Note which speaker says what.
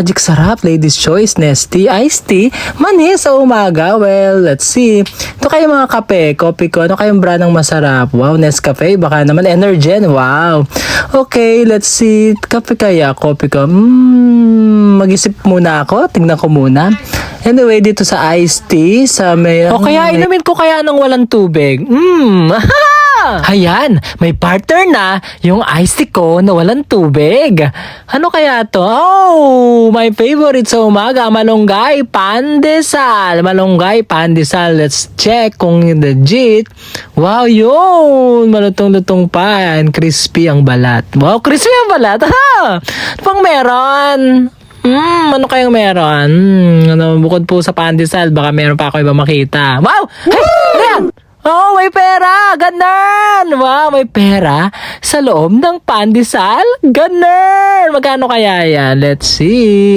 Speaker 1: Magic sarap, ladies choice, Nesty, iced tea, mani sa umaga. Well, let's see. Ito kayo mga kape, kopi ko. Ano kayong brand ng masarap? Wow, Nescafe, baka naman Energen. Wow. Okay, let's see. Kape kaya, kopi ko. Mag-isip muna ako. Tingnan ko muna. Anyway, dito sa iced tea, sa may... O kaya inumin ko kaya ng walang tubig. Ayan, may partner na yung iced tea ko na walang tubig. Ano kaya to? Oh, my favorite sa umaga, malunggay pandesal. Malunggay pandesal. Let's check kung legit. Wow, yun. Malutong-lutong pa. And crispy ang balat. Wow, crispy ang balat. Ha! Pang meron. Ano kayang meron? Ano, bukod po sa pandesal, baka meron pa ako iba makita. Wow! Hey! Ayan! Oh, may pera! Ganun! Wow, may pera sa loob ng pandesal? Ganun! Magkano kaya yan? Let's see.